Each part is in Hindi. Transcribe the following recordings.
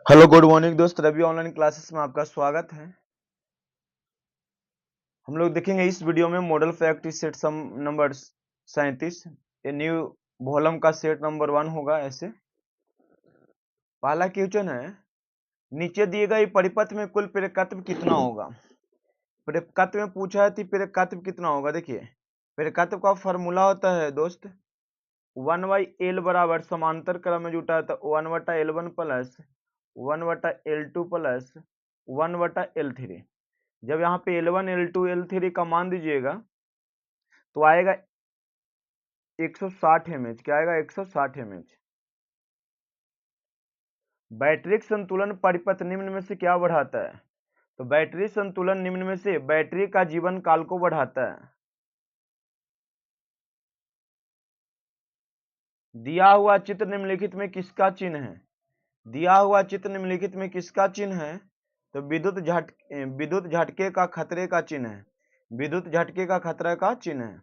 हेलो गुड मॉर्निंग दोस्त, रवि ऑनलाइन क्लासेस में आपका स्वागत है। हम लोग देखेंगे इस वीडियो में मॉडल फैक्ट सेट सम नंबर 37 ये न्यू वॉल्यूम का सेट नंबर 1 होगा। ऐसे पहला क्वेश्चन है, नीचे दिए गए परिपथ में कुल प्रेरकत्व कितना होगा। प्रेरकत्व में पूछा है तो प्रेरकत्व कितना होगा। देखिए प्रेरकत्व का फॉर्मूला होता है दोस्त 1/L बराबर समांतर क्रम में जुटा है तो 1/L1 plus 1/L2 plus 1/L3। जब यहाँ पे L1 L2 L3 का मान दीजिएगा तो आएगा 160 mH। क्या आएगा 160 mH। बैटरी संतुलन परिपथ निम्न में से क्या बढ़ाता है। तो बैटरी संतुलन निम्न में से बैटरी का जीवन काल को बढ़ाता है। दिया हुआ चित्र निम्नलिखित में किसका चिन्ह है। दिया हुआ चित्र निम्नलिखित में किसका चिन्ह है। तो विद्युत झटके का खतरे का चिन्ह है। विद्युत झटके का खतरे का चिन्ह है।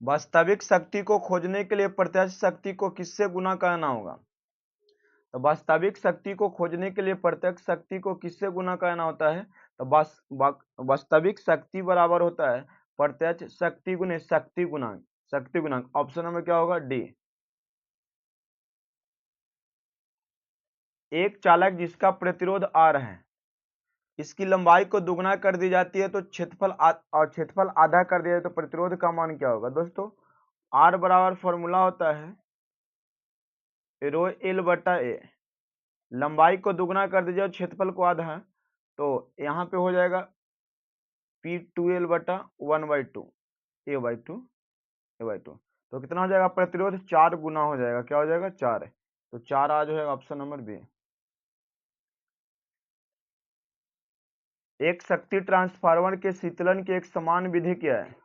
वास्तविक शक्ति को खोजने के लिए प्रत्यक्ष शक्ति को किससे गुना करना होगा। तो वास्तविक शक्ति को खोजने के लिए प्रत्यक्ष शक्ति को किससे गुना करना होता है। तो वास्तविक शक्ति बराबर होता है प्रत्यक्ष शक्ति गुने शक्ति गुणांक। शक्ति गुणांक ऑप्शन नंबर क्या होगा डी। एक चालक जिसका प्रतिरोध आर है, इसकी लंबाई को दुगना कर दी जाती है तो क्षेत्रफल आधा कर दिया जाए तो प्रतिरोध का मान क्या होगा। दोस्तों आर बराबर फॉर्मूला होता है रो एल बटा ए। लंबाई को दुगना कर दीजिए और क्षेत्रफल को आधा, तो यहाँ पे हो जाएगा P2L बटा 1/2 A/2 तो कितना हो जाएगा प्रतिरोध 4 गुना हो जाएगा। क्या हो जाएगा 4। तो 4 आ जाएगा ऑप्शन नंबर बी। एक शक्ति ट्रांसफार्मर के शीतलन की एक समान विधि क्या है।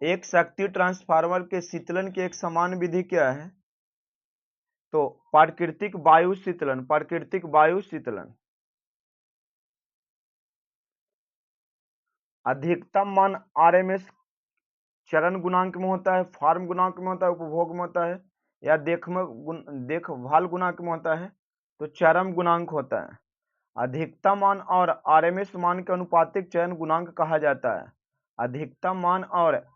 एक शक्ति ट्रांसफार्मर के शीतलन की एक समान विधि क्या है। तो प्राकृतिक वायु शीतलन। प्राकृतिक वायु शीतलन। अधिकतम मान आरएमएस चरण गुणांक में होता है, फार्म गुणांक में होता है, उपभोग में होता है, या देखभाल गुणांक में होता है। तो चरम गुणांक होता है। अधिकतम मान और आरएमएस मान के अनुपातिक चयन गुणांक कहा जाता है। अधिकतम मान और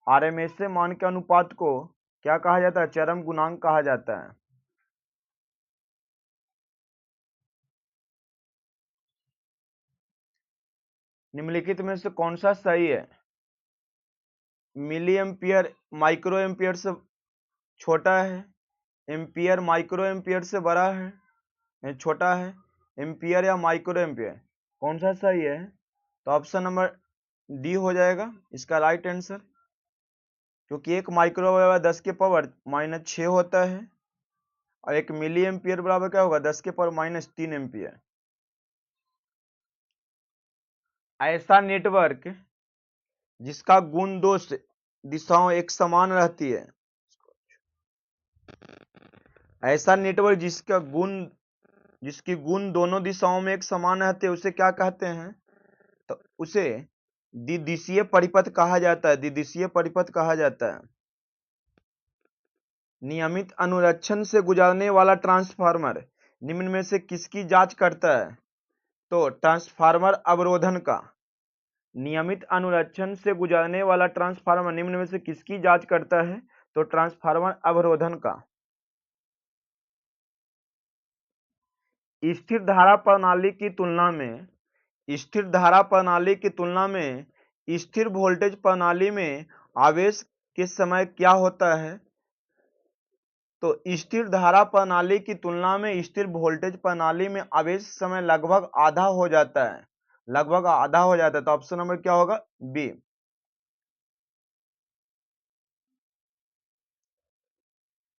आरएमएस मान के अनुपात को क्या कहा जाता है, चरम गुणांक कहा जाता है। निम्नलिखित में से कौन सा सही है। मिली एम्पियर माइक्रो एम्पियर से छोटा है, एम्पियर माइक्रो एम्पियर से बड़ा है, छोटा है, एम्पियर या माइक्रो एम्पियर, कौन सा सही है। तो ऑप्शन नंबर डी हो जाएगा इसका राइट आंसर, क्योंकि एक माइक्रो बराबर 10 के पावर -6 होता है और एक मिली एम्पियर बराबर क्या होगा 10 के पावर -3 एम्पियर। ऐसा नेटवर्क जिसका गुण दोष दिशाओं एक समान रहती है। ऐसा नेटवर्क जिसकी गुण दोनों दिशाओं में एक समान रहते हैं उसे क्या कहते हैं। तो उसे द्विदिशीय परिपथ कहा जाता है। द्विदिशीय परिपथ कहा जाता है। नियमित अनुरक्षण से गुजरने वाला ट्रांसफार्मर निम्न में से किसकी जांच करता है। तो ट्रांसफार्मर अवरोधन का। नियमित अनुरक्षण से गुजरने वाला ट्रांसफार्मर निम्न में से किसकी जांच करता है। तो ट्रांसफार्मर अवरोधन का। स्थिर धारा प्रणाली की तुलना में स्थिर वोल्टेज प्रणाली में आवेश के समय क्या होता है। तो स्थिर धारा प्रणाली की तुलना में स्थिर वोल्टेज प्रणाली में आवेश समय लगभग आधा हो जाता है। तो ऑप्शन नंबर क्या होगा बी।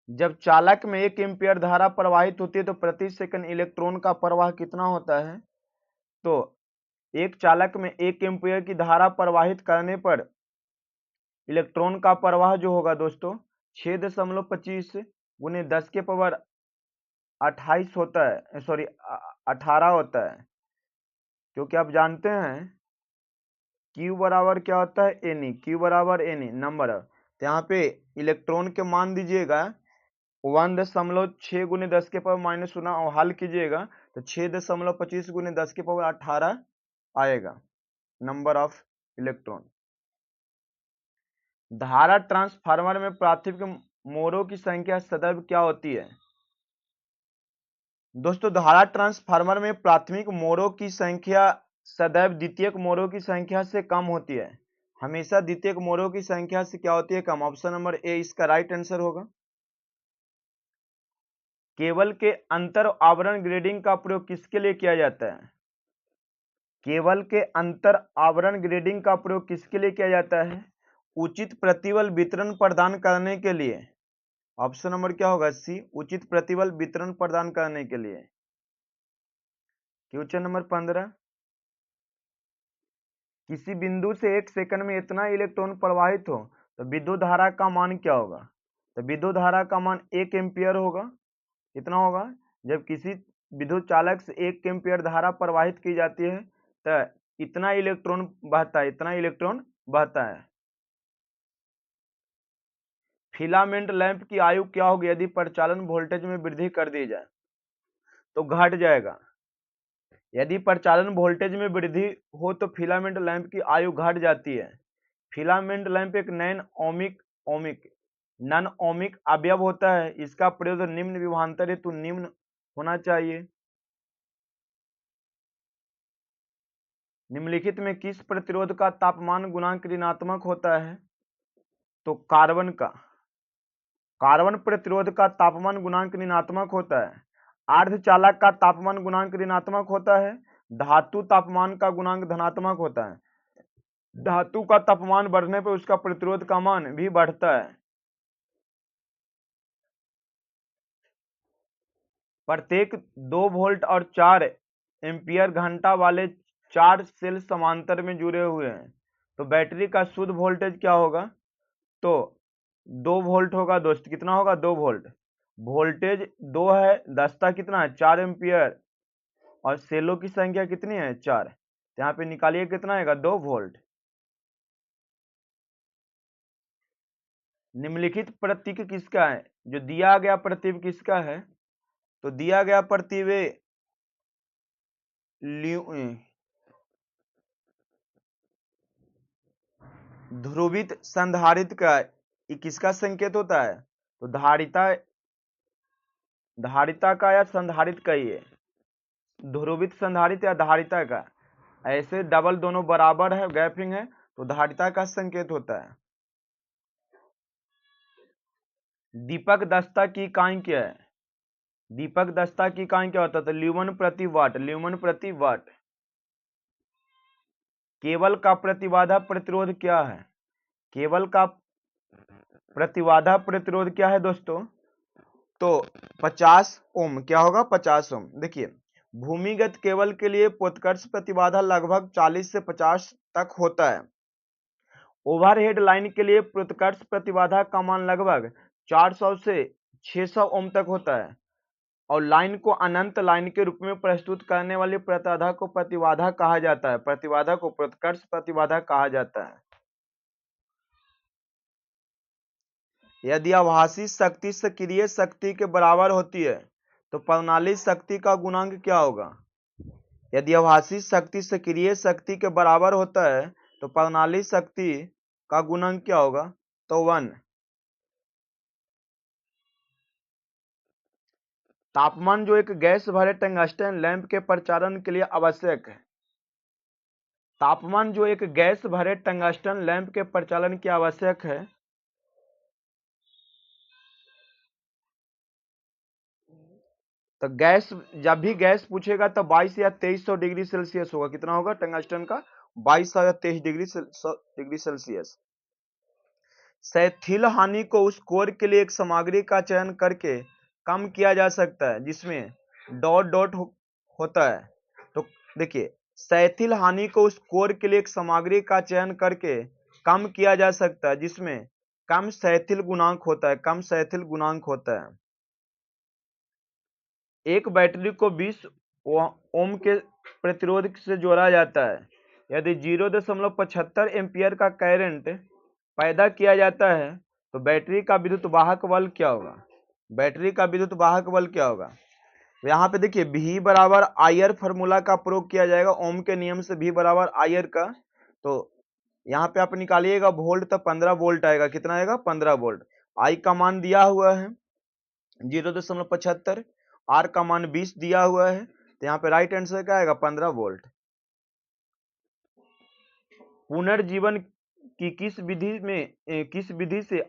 जब चालक में 1 एम्पीयर धारा प्रवाहित होती है तो प्रति सेकंड इलेक्ट्रॉन का प्रवाह कितना होता है। तो एक चालक में 1 एम्पीयर की धारा प्रवाहित करने पर इलेक्ट्रॉन का प्रवाह जो होगा दोस्तों 6.25 गुने 10 के पावर 28 होता है, सॉरी 18 होता है। क्योंकि आप जानते हैं Q बराबर क्या होता है एन ई। Q बराबर एन ई नंबर तो यहाँ पे इलेक्ट्रॉन के मान दीजिएगा 1.6 × 10 के पावर -9 और हल कीजिएगा तो 6.25 × 10 के पावर 18 आएगा नंबर ऑफ इलेक्ट्रॉन। धारा ट्रांसफार्मर में प्राथमिक मोड़ों की संख्या सदैव क्या होती है? दोस्तों धारा ट्रांसफार्मर में प्राथमिक मोड़ों की संख्या सदैव द्वितीयक मोड़ों की संख्या से कम होती है। हमेशा द्वितीयक मोड़ों की संख्या से क्या होती है? कम। ऑप्शन नंबर ए इसका राइट आंसर होगा। केबल के अंतर आवरण ग्रेडिंग का प्रयोग किसके लिए किया जाता है? केबल के अंतर आवरण ग्रेडिंग का प्रयोग किसके लिए किया जाता है? उचित प्रतिबल वितरण प्रदान करने के लिए। ऑप्शन नंबर क्या होगा? सी, उचित प्रतिबल वितरण प्रदान करने के लिए। क्वेश्चन नंबर 15, किसी बिंदु से 1 सेकंड में इतना इलेक्ट्रॉन प्रवाहित हो तो विद्युत धारा का मान क्या होगा? तो विद्युत धारा का मान 1 एम्पियर होगा। कितना होगा? जब किसी विद्युत चालक से 1 एम्पियर धारा प्रवाहित की जाती है तो इतना इलेक्ट्रॉन बहता है, इतना इलेक्ट्रॉन बहता है। फिलामेंट लैंप की आयु क्या होगी यदि प्रचालन वोल्टेज में वृद्धि कर दी जाए? तो घट जाएगा। यदि प्रचालन वोल्टेज में वृद्धि हो तो फिलामेंट लैंप की आयु घट जाती है। फिलामेंट लैंप एक नॉन ओमिक अवयव होता है। इसका प्रयोग निम्न विभवांतर हेतु निम्न होना चाहिए। निम्नलिखित में किस प्रतिरोध का तापमान गुणांक ऋणात्मक होता है? तो कार्बन प्रतिरोध का तापमान गुणांक ऋणात्मक होता है। अर्धचालक का तापमान गुणांक ऋणात्मक होता है। धातु तापमान का गुणांक धनात्मक होता है। धातु का तापमान बढ़ने पर उसका प्रतिरोध का मान भी बढ़ता है। प्रत्येक 2 वोल्ट और 4 एम्पियर घंटा वाले 4 सेल समांतर में जुड़े हुए हैं तो बैटरी का शुद्ध वोल्टेज क्या होगा? तो 2 वोल्ट होगा दोस्त। कितना होगा? 2 वोल्ट। वोल्टेज 2 है, दस्ता कितना है? 4 एम्पियर और सेलों की संख्या कितनी है? 4। यहाँ पे निकालिए कितना आएगा? 2 वोल्ट। निम्नलिखित प्रतीक किसका है? जो दिया गया प्रतीक किसका है? तो दिया गया प्रतीक ध्रुवित संधारित्र का किसका संकेत होता है? तो धारिता का या संधारित्र का ही है। ध्रुवित संधारित्र या धारिता का। ऐसे डबल दोनों बराबर है, गैपिंग है तो धारिता का संकेत होता है। दीपक दस्ता की इकाई क्या है? दीपक दस्ता की इकाई क्या होता है? तो ल्यूमन प्रति वाट। ल्यूमन प्रति वाट। केबल का प्रतिबाधा प्रतिरोध क्या है? केबल का प्रतिबाधा प्रतिरोध क्या है दोस्तों? तो 50 ओम। क्या होगा? 50 ओम। देखिए भूमिगत केबल के लिए पोतकर्ष प्रतिबाधा लगभग 40 से 50 तक होता है। ओवरहेड लाइन के लिए पोतकर्ष प्रतिबाधा का मान लगभग 400 से 600 ओम तक होता है और लाइन को अनंत लाइन के रूप में प्रस्तुत करने वाली प्रतिबाधा को प्रतिबाधा कहा जाता है। प्रतिबाधा को पोतकर्ष प्रतिबाधा कहा जाता है। यदि आभासी शक्ति सक्रिय शक्ति के बराबर होती है तो प्रणाली शक्ति का गुणांक क्या होगा? यदि आभासी शक्ति सक्रिय शक्ति के बराबर होता है तो प्रणाली शक्ति का गुणांक क्या होगा? तो 1। तापमान जो एक गैस भरे टंगस्टन लैंप के प्रचालन के लिए आवश्यक है। तापमान जो एक गैस भरे टंगस्टन लैंप के प्रचालन की आवश्यक है तो गैस, जब भी गैस पूछेगा तो 22 या 2300 डिग्री सेल्सियस होगा। कितना होगा टंगस्टन का? 2200 या 23 डिग्री सेल्सियस। शैथिल हानि को उस कोर के लिए एक सामग्री का चयन करके कम किया जा सकता है जिसमें डॉट डॉट होता है। तो देखिए शैथिल हानि को उस कोर के लिए एक सामग्री का चयन करके कम किया जा सकता है जिसमें कम शैथिल गुणांक होता है। कम शैथिल गुणांक होता है। एक बैटरी को 20 ओम के प्रतिरोध से जोड़ा जाता है। यदि 0.75 एम्पियर का करंट पैदा किया जाता है तो बैटरी का विद्युत वाहक बल क्या होगा? बैटरी का विद्युत वाहक बल क्या होगा? तो यहाँ पे देखिए V बराबर आयर फार्मूला का प्रयोग किया जाएगा, ओम के नियम से V बराबर आयर का। तो यहाँ पे आप निकालिएगा वोल्ट, तो 15 वोल्ट आएगा। कितना आएगा? 15 वोल्ट। आई का मान दिया हुआ है 0.75, आर का मान 20 दिया हुआ है, तो यहाँ पे राइट आंसर क्या आएगा? 15 वोल्ट। पुनर्जीवन की किस विधि से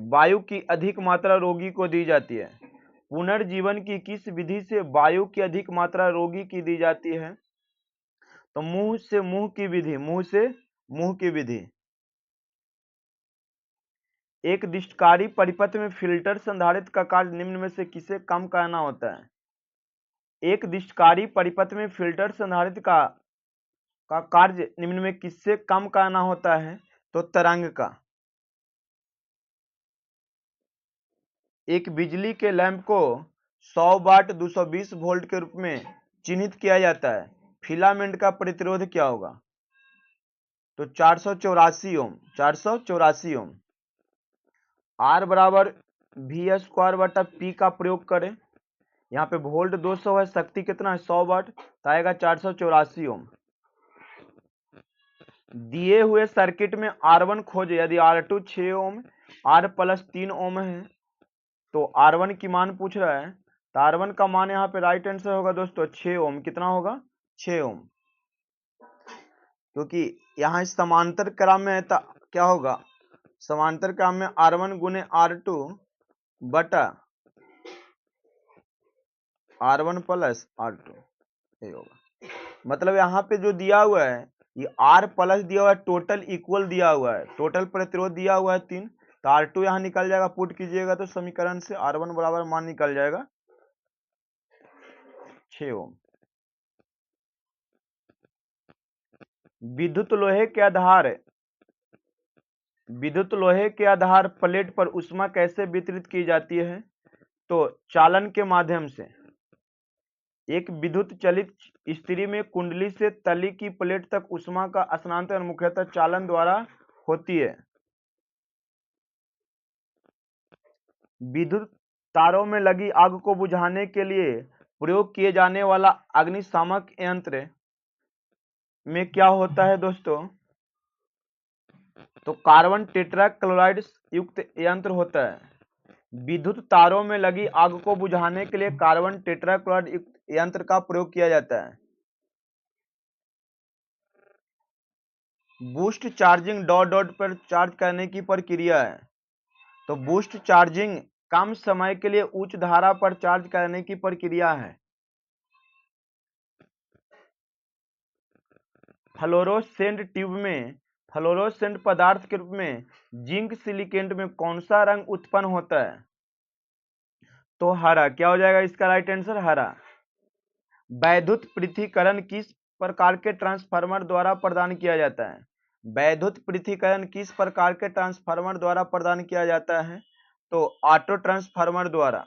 वायु की अधिक मात्रा रोगी को दी जाती है? पुनर्जीवन की किस विधि से वायु की अधिक मात्रा रोगी की दी जाती है? तो मुंह से मुंह की विधि, मुंह से मुंह की विधि। एक दिष्टकारी परिपथ में फिल्टर संधारित्र का कार्य निम्न में से किसे कम करना होता है? एक दिष्टकारी परिपथ में फिल्टर संधारित्र का कार्य निम्न में किससे कम करना होता है? तो तरंग का। एक बिजली के लैंप को 100 वाट 220 वोल्ट के रूप में चिन्हित किया जाता है, फिलामेंट का प्रतिरोध क्या होगा? तो 484 ओम, 484 ओम। आर बराबर वी स्क्वायर बटा पी का प्रयोग करें। यहाँ पे वोल्ट 200 है, शक्ति कितना है? 100 वाट, तो आएगा 484 ओम। दिए हुए सर्किट में R1 खोजे, यदि R2 6 ओम, R प्लस 3 ओम है, तो R1 की मान पूछ रहा है, तो R1 का मान यहाँ पे राइट आंसर होगा दोस्तों 6 ओम। कितना होगा? 6 ओम। क्योंकि यहाँ समांतर क्रम में है, तो क्या होगा? समांतर क्रम में R1 गुने R2 बटा R1 प्लस R2 ये होगा। मतलब यहाँ पे जो दिया हुआ है ये R प्लस दिया हुआ है, टोटल इक्वल दिया हुआ है, टोटल प्रतिरोध दिया हुआ है 3, तो R2 यहाँ निकल जाएगा, पुट कीजिएगा तो समीकरण से R1 बराबर मान निकल जाएगा 6 ओम। विद्युत लोहे के आधार प्लेट पर ऊष्मा कैसे वितरित की जाती है? तो चालन के माध्यम से। एक विद्युत चलित स्त्री में कुंडली से तली की प्लेट तक ऊष्मा का स्थानांतरण मुख्यतः चालन द्वारा होती है। विद्युत तारों में लगी आग को बुझाने के लिए प्रयोग किए जाने वाला अग्निशामक यंत्र में क्या होता है दोस्तों? तो कार्बन टेट्रा क्लोराइड युक्त यंत्र होता है। विद्युत तारों में लगी आग को बुझाने के लिए कार्बन टेट्रा क्लोराइड युक्त यंत्र का प्रयोग किया जाता है। बूस्ट चार्जिंग डॉट डॉट पर चार्ज करने की प्रक्रिया है। तो बूस्ट चार्जिंग कम समय के लिए उच्च धारा पर चार्ज करने की प्रक्रिया है। फ्लोरोसेंट पदार्थ के रूप में जिंक सिलिकेट में कौन सा रंग उत्पन्न होता है? तो हरा। क्या हो जाएगा इसका राइट आंसर? हरा। वैद्युत पृथक्करण किस प्रकार के ट्रांसफार्मर द्वारा प्रदान किया जाता है? वैद्युत पृथक्करण किस प्रकार के ट्रांसफार्मर द्वारा प्रदान किया जाता है? तो ऑटो ट्रांसफार्मर द्वारा।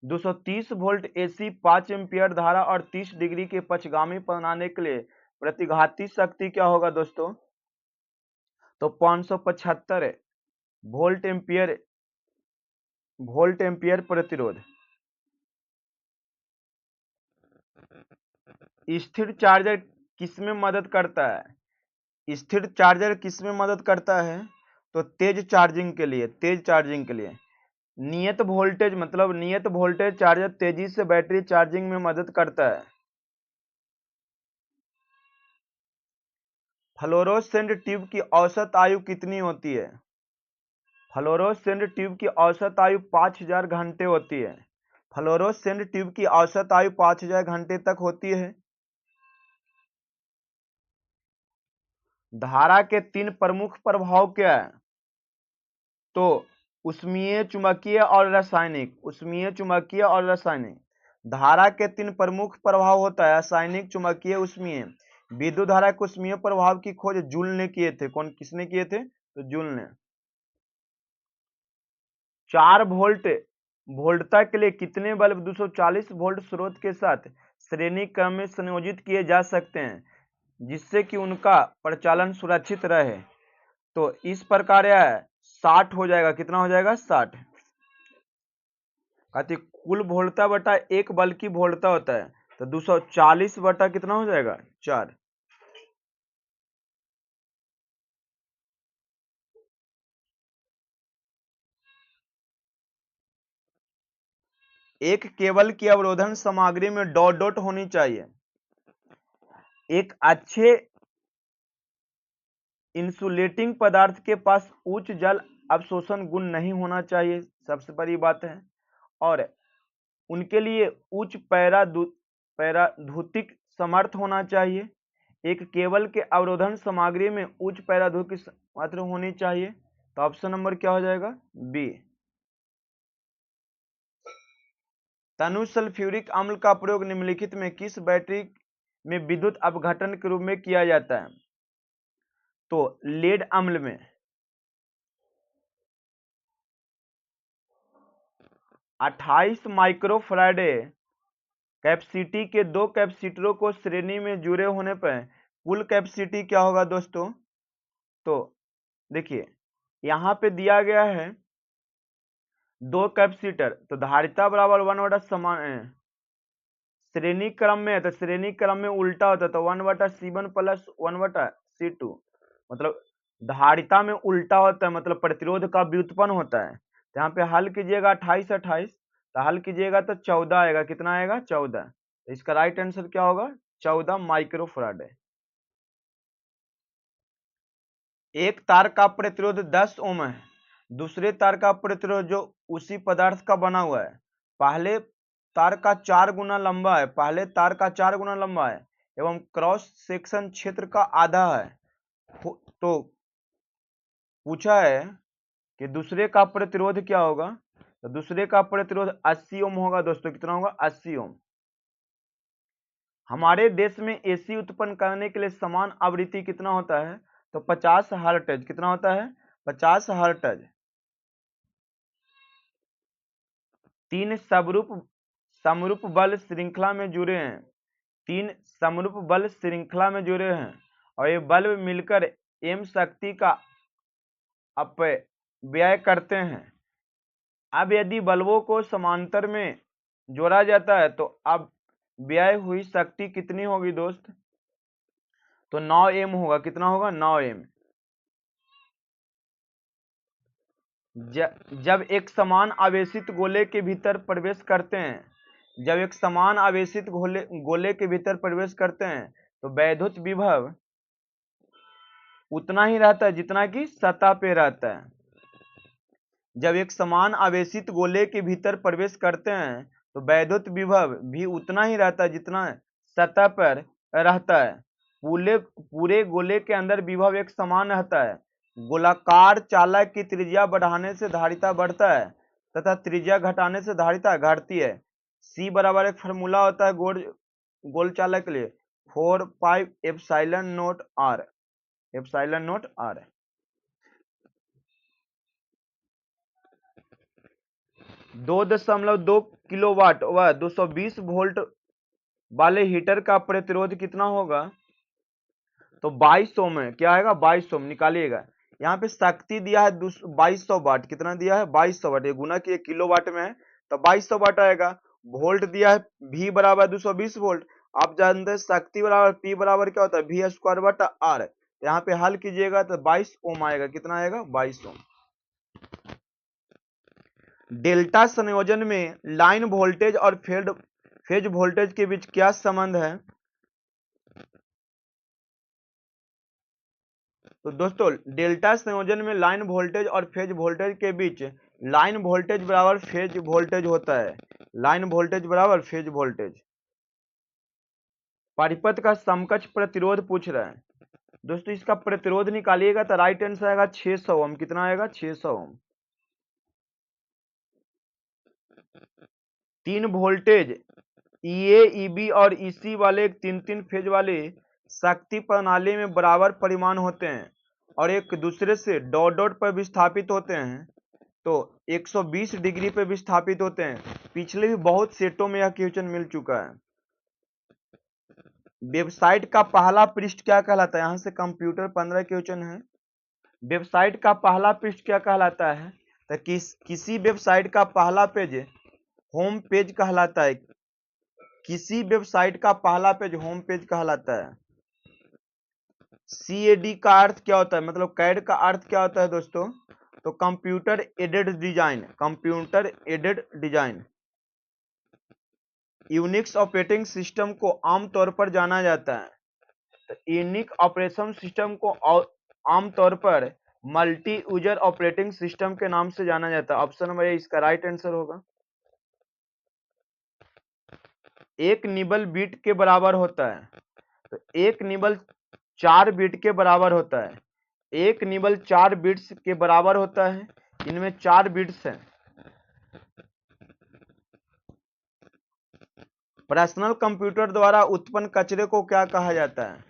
230 वोल्ट एसी 5 एम्पियर धारा और 30 डिग्री के पक्षगामी बनाने के लिए प्रतिघाती शक्ति क्या होगा दोस्तों? तो 575 वोल्ट एम्पियर प्रतिरोध। स्थिर चार्जर किसमें मदद करता है? स्थिर चार्जर किसमें मदद करता है? तो तेज चार्जिंग के लिए। नियत वोल्टेज चार्जर तेजी से बैटरी चार्जिंग में मदद करता है। फ्लोरोसेंट ट्यूब की औसत आयु कितनी होती है? फ्लोरोसेंट ट्यूब की औसत आयु 5000 घंटे होती है। फ्लोरोसेंट ट्यूब की औसत आयु 5000 घंटे तक होती है। धारा के 3 प्रमुख प्रभाव क्या है? तो ऊष्मीय, चुंबकीय और रासायनिक। धारा के 3 प्रमुख प्रभाव होता है, रासायनिक, चुंबकीय, ऊष्मीय। विद्युत धारा के ऊष्मीय प्रभाव की खोज जूल ने किए थे। किसने किए थे? तो जूल ने। 4 वोल्टता के लिए कितने बल्ब 240 वोल्ट स्रोत के साथ श्रेणी क्रम में संयोजित किए जा सकते हैं जिससे कि उनका प्रचालन सुरक्षित रहे? तो इस प्रकार यह 60 हो जाएगा। कितना हो जाएगा? 60। कहते कुल वोल्टता बटा एक बल्ब की वोल्टता होता है, तो 240 बटा कितना हो जाएगा? 4। एक केबल की अवरोधन सामग्री में डॉट डॉट होनी चाहिए। एक अच्छे इंसुलेटिंग पदार्थ के पास उच्च जल अवशोषण गुण नहीं होना चाहिए, सबसे बड़ी बात है। और उनके लिए उच्च पैराधूतिक समर्थ होना चाहिए। एक केबल के अवरोधन सामग्री में उच्च पैराधूतिक समर्थ होनी चाहिए। तो ऑप्शन नंबर क्या हो जाएगा? बी। तनु सल्फ्यूरिक अम्ल का प्रयोग निम्नलिखित में किस बैटरी में विद्युत अपघटन के रूप में किया जाता है? तो लेड अम्ल में। 28 माइक्रोफैराडे कैपेसिटी के दो कैपेसिटरों को श्रेणी में जुड़े होने पर कुल कैपेसिटी क्या होगा दोस्तों? तो देखिए यहां पे दिया गया है दो कैपेसिटर, तो धारिता बराबर 1 समान श्रेणी क्रम में है, तो श्रेणी क्रम में उल्टा होता है, तो 1/C1 प्लस 1/C2, मतलब धारिता में उल्टा होता है, मतलब प्रतिरोध का व्युत्पन्न होता है। तो यहाँ पे हल कीजिएगा 28 28, तो हल कीजिएगा तो 14 आएगा। कितना आएगा? 14। तो इसका राइट आंसर क्या होगा? 14 माइक्रोफैराड। एक तार का प्रतिरोध 10 ओम है, दूसरे तार का प्रतिरोध जो उसी पदार्थ का बना हुआ है पहले तार का 4 गुना लंबा है, एवं क्रॉस सेक्शन क्षेत्र का आधा है। तो पूछा है कि दूसरे का प्रतिरोध क्या होगा? तो दूसरे का प्रतिरोध 80 ओम होगा दोस्तों। कितना होगा? 80 ओम। हमारे देश में एसी उत्पन्न करने के लिए समान आवृत्ति कितना होता है? तो 50 हर्ट्ज। कितना होता है? 50 हर्ट्ज। 3 समरूप बल श्रृंखला में जुड़े हैं। 3 समरूप बल श्रृंखला में जुड़े हैं और ये बल्ब मिलकर m शक्ति का अपव्यय करते हैं। अब यदि बल्बों को समांतर में जोड़ा जाता है तो अब व्यय हुई शक्ति कितनी होगी दोस्त? तो 9m होगा। कितना होगा? 9m। जब एक समान आवेशित गोले के भीतर प्रवेश करते हैं, गोले के भीतर प्रवेश करते हैं तो वैद्युत विभव उतना ही रहता है जितना कि सतह पे रहता है। जब एक समान आवेशित गोले के भीतर प्रवेश करते हैं तो वैद्युत विभव भी उतना ही रहता है जितना सतह पर रहता है। पूरे गोले के अंदर विभव एक समान रहता है। गोलाकार चालक की त्रिज्या बढ़ाने से धारिता बढ़ता है तथा त्रिज्या घटाने से धारिता घटती है। C बराबर एक फॉर्मूला होता है गोल चालक के लिए 4 एप्सिलॉन नॉट R। 2.2 किलोवाट व 220 वोल्ट वाले हीटर का प्रतिरोध कितना होगा? तो 2200 ओम। क्या आएगा? 2200 ओम। निकालिएगा। यहाँ पे शक्ति दिया है 2200 वाट। कितना दिया है? 2200 वाट। ये गुना किए किलोवाट में है तो 2200 वाट आएगा। वोल्ट दिया है V बराबर 220 वोल्ट। आप जानते हैं शक्ति बराबर P बराबर क्या होता है? V स्क्वायर बटा R। यहाँ पे हल कीजिएगा तो 22 ओम आएगा। कितना आएगा? 22 ओम। डेल्टा संयोजन में लाइन वोल्टेज और फेज वोल्टेज के बीच क्या संबंध है? तो दोस्तों डेल्टा संयोजन में लाइन वोल्टेज और फेज वोल्टेज के बीच लाइन वोल्टेज बराबर फेज वोल्टेज होता है। लाइन वोल्टेज बराबर फेज वोल्टेज। परिपथ का समकक्ष प्रतिरोध पूछ रहा है दोस्तों। इसका प्रतिरोध निकालिएगा तो राइट आंसर आएगा 600 ओम। कितना आएगा? 600 ओम। 3 वोल्टेज EA EB और EC वाले एक 3 फेज वाले शक्ति प्रणाली में बराबर परिमाण होते हैं और एक दूसरे से डॉट डॉट पर विस्थापित होते हैं, तो 120 डिग्री पे विस्थापित होते हैं। पिछले भी बहुत सेटों में यह क्वेश्चन मिल चुका है। वेबसाइट का पहला पृष्ठ क्या कहलाता है? यहां से कंप्यूटर 15 क्वेश्चन है। वेबसाइट का पहला पृष्ठ क्या कहलाता है? तो किसी वेबसाइट का पहला पेज होम पेज कहलाता है। किसी वेबसाइट का पहला पेज होम पेज कहलाता है। CAD का अर्थ क्या होता है, मतलब कैड का अर्थ क्या होता है दोस्तों? तो computer aided design, computer aided design. Unix operating system को आमतौर पर जाना जाता है, तो यूनिक ऑपरेशन सिस्टम को आमतौर पर मल्टी यूजर ऑपरेटिंग सिस्टम के नाम से जाना जाता है। ऑप्शन नंबर ए इसका राइट आंसर होगा। एक निबल बीट के बराबर होता है, तो एक निबल 4 बीट के बराबर होता है। एक निबल 4 बिट्स के बराबर होता है, इनमें 4 बिट्स हैं। पर्सनल कंप्यूटर द्वारा उत्पन्न कचरे को क्या कहा जाता है?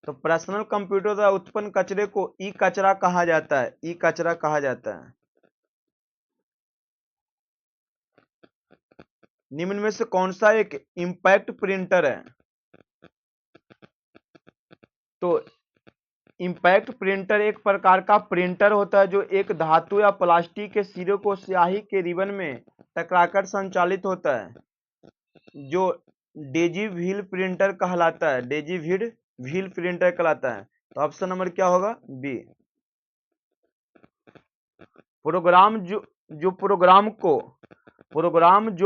तो पर्सनल कंप्यूटर द्वारा उत्पन्न कचरे को ई कचरा कहा जाता है, ई कचरा कहा जाता है। निम्न में से कौन सा एक इंपैक्ट प्रिंटर है? तो इंपैक्ट प्रिंटर एक प्रकार का प्रिंटर होता है जो एक धातु या प्लास्टिक के सिरे को स्याही के रिबन में टकराकर संचालित होता है, जो डेजी व्हील प्रिंटर कहलाता है, डेजी व्हील प्रिंटर कहलाता है। तो ऑप्शन नंबर क्या होगा? बी। प्रोग्राम जो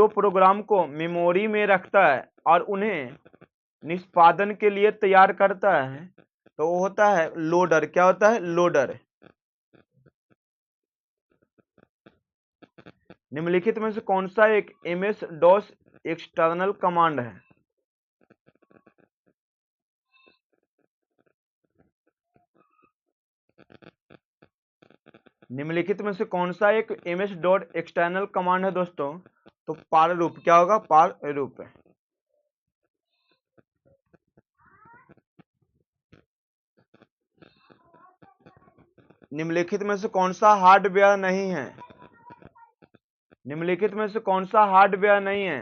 प्रोग्राम को मेमोरी में रखता है और उन्हें निष्पादन के लिए तैयार करता है, तो वो होता है लोडर। क्या होता है? लोडर। निम्नलिखित में से कौन सा एक MS DOS एक्सटर्नल कमांड है? निम्नलिखित में से कौन सा एक MS DOS एक्सटर्नल कमांड है दोस्तों? तो प्रारूप। क्या होगा? प्रारूप। निम्नलिखित में से कौन सा हार्डवेयर नहीं है? निम्नलिखित में से कौन सा हार्डवेयर नहीं है?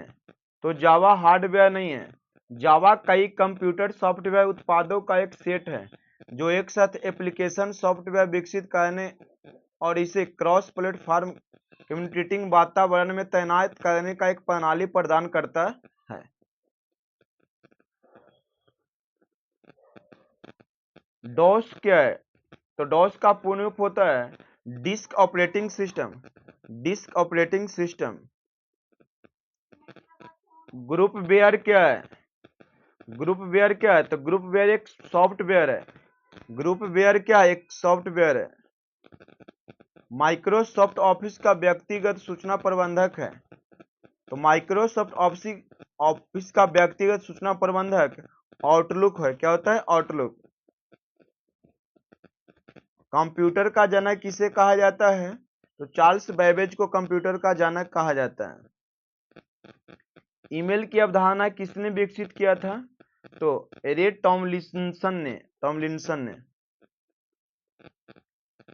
तो जावा हार्डवेयर नहीं है। जावा कई कंप्यूटर सॉफ्टवेयर उत्पादों का एक सेट है जो एक साथ एप्लीकेशन सॉफ्टवेयर विकसित करने और इसे क्रॉस प्लेटफॉर्म कम्युनिकेटिंग वातावरण में तैनात करने का एक प्रणाली प्रदान करता है। डॉस क्या है? तो डॉस का पूर्ण रूप होता है disk operating system, disk operating system. Groupware क्या है? ग्रुपवेयर क्या है? तो ग्रुपवेयर एक सॉफ्टवेयर है। ग्रुपवेयर क्या है? एक सॉफ्टवेयर है। माइक्रोसॉफ्ट ऑफिस का व्यक्तिगत सूचना प्रबंधक है। तो माइक्रोसॉफ्ट ऑफिस का व्यक्तिगत सूचना प्रबंधक आउटलुक है। क्या होता है? आउटलुक। कंप्यूटर का जनक किसे कहा जाता है? तो चार्ल्स बैबेज को कंप्यूटर का जनक कहा जाता है। ईमेल की अवधारणा किसने विकसित किया था? तो रे टॉमलिंसन ने।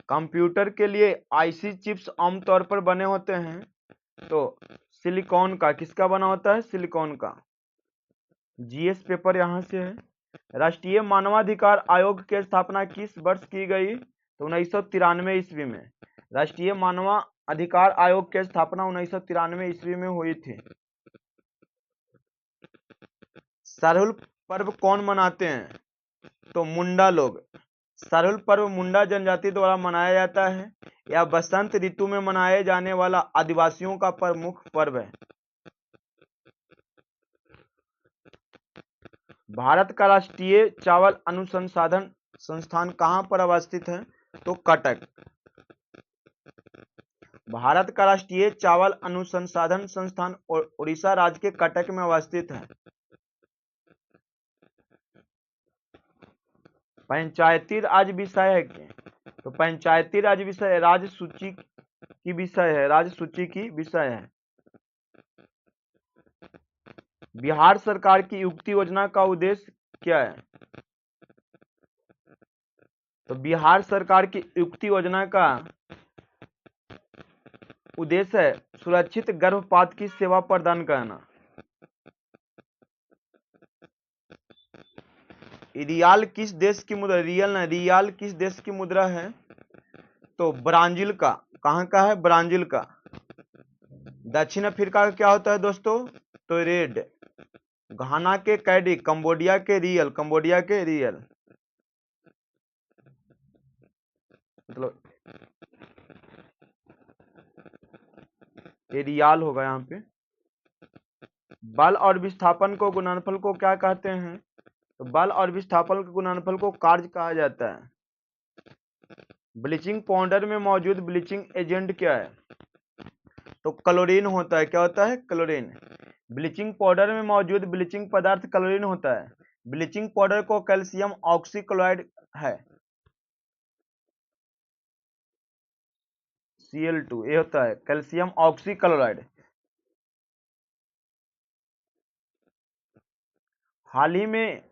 कंप्यूटर के लिए आईसी चिप्स आमतौर पर बने होते हैं, तो सिलिकॉन का। किसका बना होता है? सिलिकॉन का। जीएस पेपर यहां से है। राष्ट्रीय मानवाधिकार आयोग की स्थापना किस वर्ष की गई? तो 1993 ईस्वी में। राष्ट्रीय मानवाधिकार आयोग की स्थापना 1993 ईस्वी में हुई थी। सरहुल पर्व कौन मनाते हैं? तो मुंडा लोग। सरहुल पर्व मुंडा जनजाति द्वारा मनाया जाता है। यह बसंत ऋतु में मनाए जाने वाला आदिवासियों का प्रमुख पर्व है। भारत का राष्ट्रीय चावल अनुसंधान संस्थान कहां पर अवस्थित है? तो कटक। भारत का राष्ट्रीय चावल अनुसंधान संस्थान उड़ीसा राज्य के कटक में अवस्थित है। पंचायती राज विषय है क्या? तो पंचायती राज विषय राज्य सूची की विषय है, राज्य सूची की विषय है। बिहार सरकार की युक्ति योजना का उद्देश्य क्या है? तो बिहार सरकार की युक्ति योजना का उद्देश्य है सुरक्षित गर्भपात की सेवा प्रदान करना। रियाल किस देश की मुद्रा? रियल किस देश की मुद्रा है? तो ब्राजील का, कहाँ का है, ब्राजील का। दक्षिण अफ्रीका का क्या होता है दोस्तों, तो रेड। घाना के कैडी, कंबोडिया के रियल, कंबोडिया के रियल, मतलब ये रियाल होगा यहाँ पे। बल और विस्थापन को, गुणनफल को क्या कहते हैं, तो बल और विस्थापन के गुणनफल को कार्य कहा जाता है। ब्लीचिंग पाउडर में मौजूद ब्लीचिंग एजेंट क्या है, तो क्लोरीन होता है। क्या होता है, क्लोरीन। ब्लीचिंग पाउडर में मौजूद ब्लीचिंग पदार्थ क्लोरीन होता है। ब्लीचिंग पाउडर को कैल्शियम ऑक्सीक्लोराइड है, Cl2, ये होता है कैल्शियम ऑक्सीक्लोराइड। हाल ही में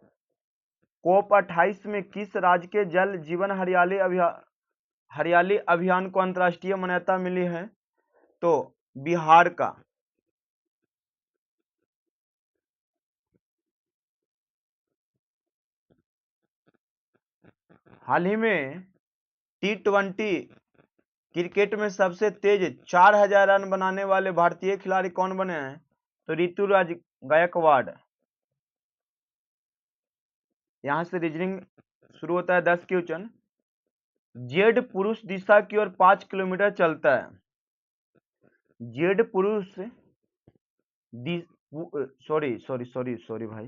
COP28 में किस राज्य के जल जीवन हरियाली अभियान को अंतर्राष्ट्रीय मान्यता मिली है, तो बिहार का। हाल ही में T20 क्रिकेट में सबसे तेज 4000 रन बनाने वाले भारतीय खिलाड़ी कौन बने हैं, तो ऋतुराज गायकवाड़। यहां से रीजनिंग शुरू होता है 10 क्वेश्चन। जेड पुरुष दिशा की ओर 5 किलोमीटर चलता है। जेड पुरुष सॉरी सॉरी सॉरी सॉरी भाई,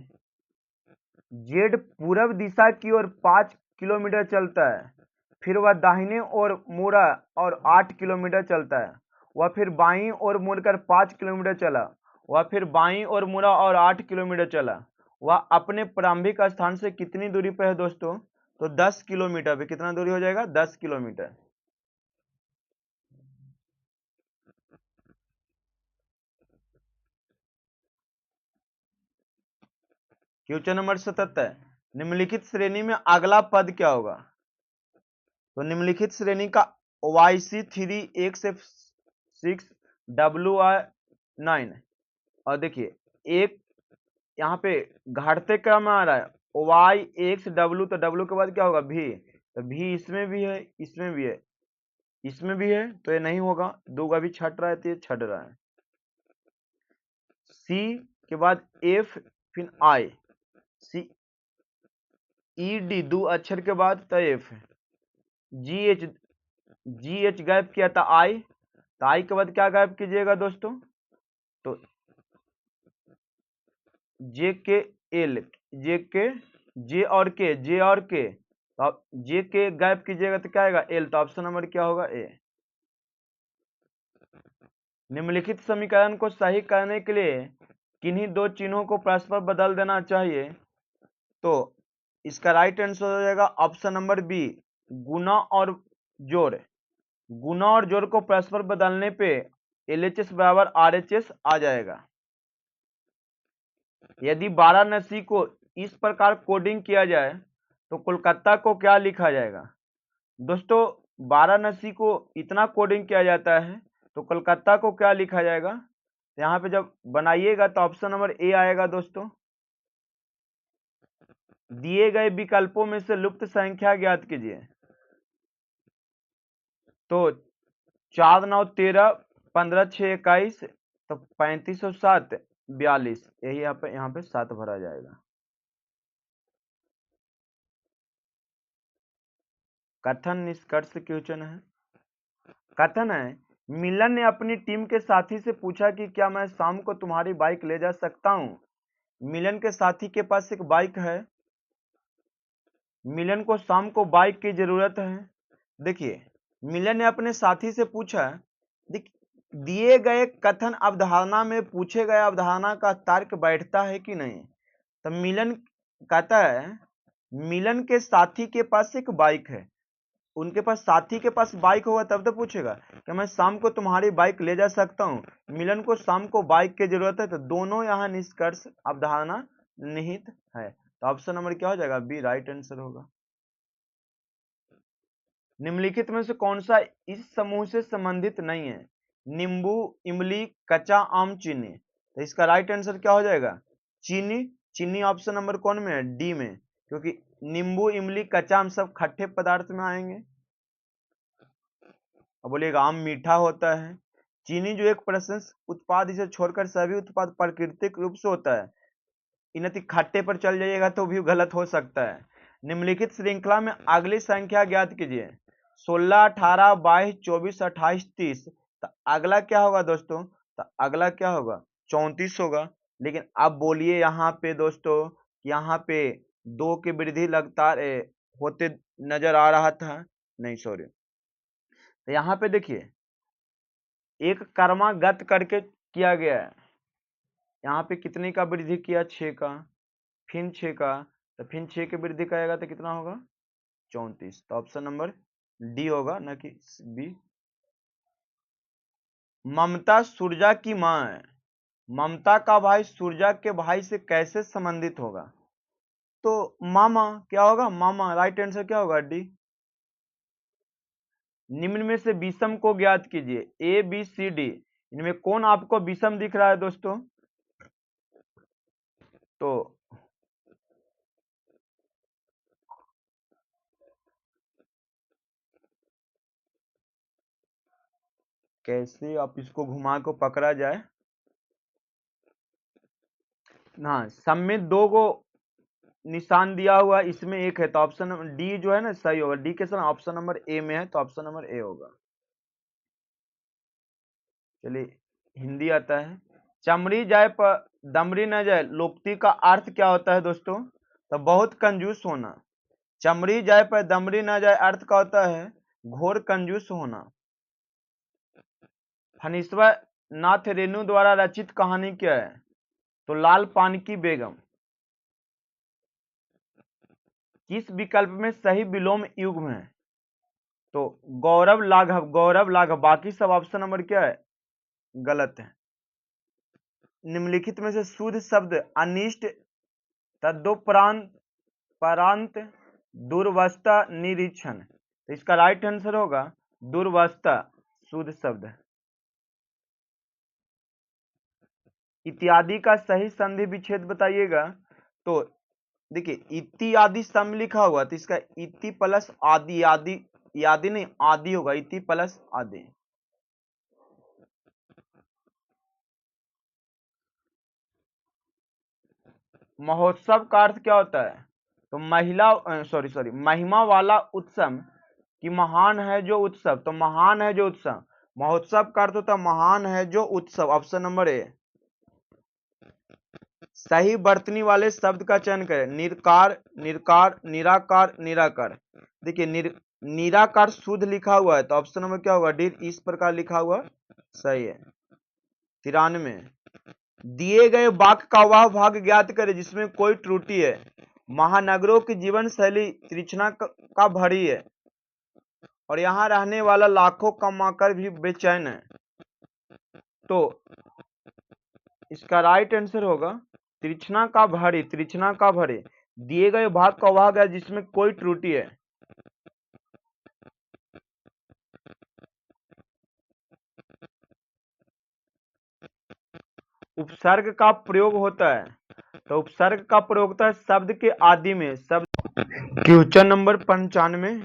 जेड पूरब दिशा की ओर 5 किलोमीटर चलता है, फिर वह दाहिने ओर मुड़ा और 8 किलोमीटर चलता है, वह फिर बाईं ओर मुड़कर 5 किलोमीटर चला, वह फिर बाईं ओर मुड़ा और 8 किलोमीटर चला। वह अपने प्रारंभिक स्थान से कितनी दूरी पर है दोस्तों, तो 10 किलोमीटर पे। कितना दूरी हो जाएगा, 10 किलोमीटर। क्वेश्चन नंबर 77, निम्नलिखित श्रेणी में अगला पद क्या होगा, तो निम्नलिखित श्रेणी का YC3 1 से 6 WR9। और देखिए एक यहाँ पे घटते क्रम में आ रहा है, YXW, तो W के बाद क्या होगा, V। तो V इसमें भी है, इसमें भी है, इसमें भी है, तो ये नहीं होगा। दो का भी छट रहा है, तो ये छट रहा है। C के बाद F, फिर I, CED दो अक्षर के बाद तो F। GH गायब किया था I, तो I के बाद क्या गायब कीजिएगा दोस्तों, तो JKL, JK, J और K, तो आप JK गायब कीजिएगा तो क्या आएगा, L। तो ऑप्शन नंबर क्या होगा, A। निम्नलिखित समीकरण को सही करने के लिए किन्हीं दो चिन्हों को परस्पर बदल देना चाहिए, तो इसका राइट आंसर हो जाएगा ऑप्शन नंबर बी, गुना और जोड़। गुना और जोड़ को परस्पर बदलने पे LHS बराबर RHS आ जाएगा। यदि वाराणसी को इस प्रकार कोडिंग किया जाए तो कोलकाता को क्या लिखा जाएगा, दोस्तों वाराणसी को इतना कोडिंग किया जाता है तो कोलकाता को क्या लिखा जाएगा, यहाँ पे जब बनाइएगा तो ऑप्शन नंबर ए आएगा दोस्तों। दिए गए विकल्पों में से लुप्त संख्या ज्ञात कीजिए, तो 4 9 13, 15 6 21, तो 35 और 7 42, यही यहाँ पे 7 भरा जाएगा। कथन निष्कर्ष क्वेश्चन है। कथन है, मिलन ने अपनी टीम के साथी से पूछा कि क्या मैं शाम को तुम्हारी बाइक ले जा सकता हूं। मिलन के साथी के पास एक बाइक है, मिलन को शाम को बाइक की जरूरत है। देखिए मिलन ने अपने साथी से पूछा, दिए गए कथन अवधारणा में पूछे गए अवधारणा का तर्क बैठता है कि नहीं। तो मिलन कहता है, मिलन के साथी के पास एक बाइक है, उनके पास साथी के पास बाइक होगा तब तो पूछेगा कि मैं शाम को तुम्हारी बाइक ले जा सकता हूं। मिलन को शाम को बाइक की जरूरत है, तो दोनों यहाँ निष्कर्ष अवधारणा निहित है। तो ऑप्शन नंबर क्या हो जाएगा, बी राइट आंसर होगा। निम्नलिखित में से कौन सा इस समूह से संबंधित नहीं है, नींबू, इमली, कच्चा आम, चीनी। तो इसका राइट आंसर क्या हो जाएगा, चीनी। चीनी ऑप्शन नंबर कौन में है, डी में, क्योंकि नींबू, इमली, कच्चा आम सब खट्टे पदार्थ में आएंगे। अब बोलिएगा आम मीठा होता है। चीनी जो एक प्रसंस्कृत उत्पाद, इसे छोड़कर सभी उत्पाद प्राकृतिक रूप से होता है। इनती खट्टे पर चल जाइएगा तो भी गलत हो सकता है। निम्नलिखित श्रृंखला में अगली संख्या ज्ञात कीजिए। 16, 18, 22, 24, 28, 30। तो अगला क्या होगा दोस्तों? तो अगला क्या होगा? 34 होगा। लेकिन अब बोलिए यहाँ पे दोस्तों, यहाँ पे 2 की वृद्धि लगातार होते नजर आ रहा था, नहीं सॉरी, तो यहाँ पे देखिए एक कर्मागत करके किया गया है। यहाँ पे कितने का वृद्धि किया? 6 का, फिर 6 का, तो फिर 6 की वृद्धि करेगा तो कितना होगा? 34। तो ऑप्शन नंबर डी होगा, न कि बी। ममता सूर्या की मां है। ममता का भाई सूर्या के भाई से कैसे संबंधित होगा? तो मामा क्या होगा? मामा। राइट आंसर क्या होगा? डी। निम्न में से विषम को ज्ञात कीजिए। ए बी सी डी, इनमें कौन आपको विषम दिख रहा है दोस्तों? तो कैसे आप इसको घुमा को पकड़ा जाए? हाँ, सब में 2 को निशान दिया हुआ, इसमें एक है, तो ऑप्शन नंबर डी जो है ना सही होगा। डी के साथ ऑप्शन नंबर ए में है, तो ऑप्शन नंबर ए होगा। चलिए हिंदी आता है। चमड़ी जाए पर दमड़ी न जाए, लोकोक्ति का अर्थ क्या होता है दोस्तों? तो बहुत कंजूस होना। चमड़ी जाए पर दमड़ी न जाए अर्थ का होता है घोर कंजूस होना। फनीश्वर नाथ रेणु द्वारा रचित कहानी क्या है? तो लाल पान की बेगम। किस विकल्प में सही विलोम युग्म है? तो गौरव लाघव, गौरव लाघव। बाकी सब ऑप्शन नंबर क्या है? गलत है। निम्नलिखित में से शुद्ध शब्द अनिष्ट, तद्दोपरांत, परांत, दुर्वस्था, निरीक्षण। तो इसका राइट आंसर होगा दुर्वस्था शुद्ध शब्द है। इत्यादि का सही संधि विच्छेद बताइएगा। तो देखिए इति आदि सम लिखा हुआ, तो इसका इति प्लस आदि, आदि आदि नहीं आदि होगा, इति प्लस आदि। महोत्सव का अर्थ क्या होता है? तो महिमा वाला उत्सव कि महान है जो उत्सव। तो महान है जो उत्सव, महोत्सव का अर्थ होता है महान है जो उत्सव। ऑप्शन नंबर ए। सही वर्तनी वाले शब्द का चयन करें। निरकार, निरकार, निराकार, निराकार। देखिए निराकार शुद्ध लिखा हुआ है, तो ऑप्शन नंबर क्या होगा? डी। इस प्रकार लिखा हुआ सही है। 93। दिए गए वाक्य का वह भाग ज्ञात करें जिसमें कोई त्रुटि है। महानगरों की जीवन शैली तृष्णा का भरी है और यहाँ रहने वाला लाखों कमाकर भी बेचैन है। तो इसका राइट आंसर होगा तृष्णा का भरी, तृष्णा का भरी। दिए गए भाग का भाग है जिसमें कोई त्रुटि है। उपसर्ग का प्रयोग होता है, तो उपसर्ग का प्रयोग होता है शब्द के आदि में। शब्द क्वेश्चन नंबर 95।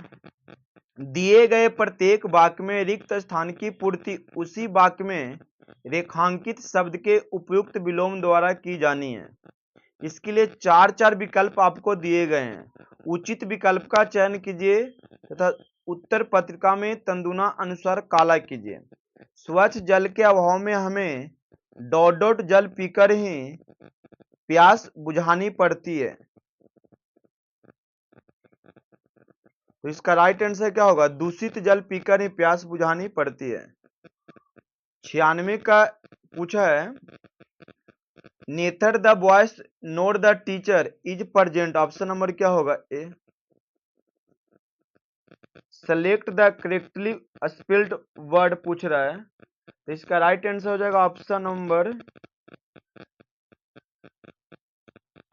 दिए गए प्रत्येक वाक्य में रिक्त स्थान की पूर्ति उसी वाक्य में रेखांकित शब्द के उपयुक्त विलोम द्वारा की जानी है। इसके लिए 4 विकल्प आपको दिए गए हैं। उचित विकल्प का चयन कीजिए तथा उत्तर पत्रिका में तंदुना अनुसार काला कीजिए। स्वच्छ जल के अभाव में हमें डॉट डॉट जल पीकर ही प्यास बुझानी पड़ती है। तो इसका राइट आंसर क्या होगा? दूषित जल पीकर ही प्यास बुझानी पड़ती है। 96 का पूछा है neither the boys nor the teacher is present. Option number क्या होगा? A. Select the correctly spelled word पूछ रहा है, तो इसका राइट आंसर हो जाएगा option number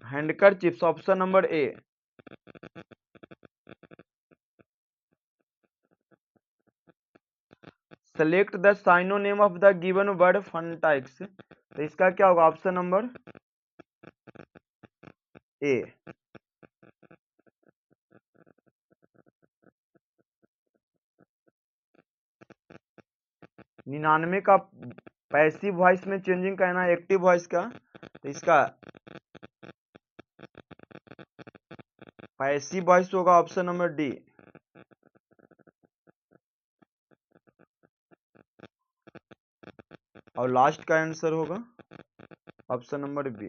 handkerchiefs. Option number A. Select the synonym of the given word fanatics, तो इसका क्या होगा? ऑप्शन नंबर ए। 99 का पैसिव वॉइस में चेंजिंग का है ना एक्टिव वॉइस का, तो इसका पैसिव वॉइस होगा ऑप्शन नंबर डी। और लास्ट का आंसर होगा ऑप्शन नंबर बी।